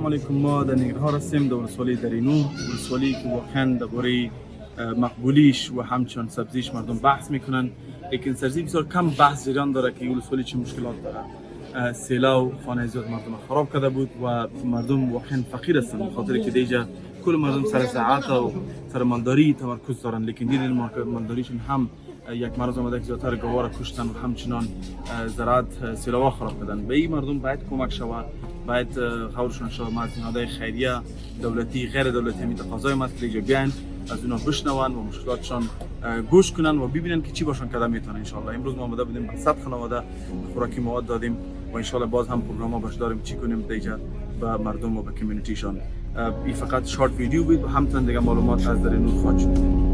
سلام علیکم. ما در ننگرهار هستیم، در ولسوالی درینو، ولسوالی که واقعا درباره مقبولیش و همچنان سبزیش مردم بحث میکنن، لیکن سرزی بسیار کم بحث جریان داره که ولسوالی چه مشکلات داره. سیلاب خانه زیاد مردم خراب کرده بود و مردم واقعا فقیر هستند، به خاطر که دیجا کل مردم سر زراعت و سر مالداری تمرکز دارن، لیکن دیدین مالداریشون هم یک مرض آمده که زیادتر گوار کشتن و همچنان زراعت سیلاب خراب کردن. به این مردم باید کمک شود، باید خبرشون شود. ما از نهادهای خیریه دولتی غیر دولتی می تقاضای ما که اینجا بیان از اونا بشنون و مشکلاتشان گوش کنن و ببینن که چی باشون کرده میتونه. ان شاء الله امروز ما آمده بودیم 100 خانواده خوراکی مواد دادیم و ان شاء الله باز هم پروگرام ها باش داریم چی کنیم دیجا به مردم و به کمیونیتیشان. این فقط شارت ویدیو بود و همچنان دیگه معلومات از در نور خواهد شد.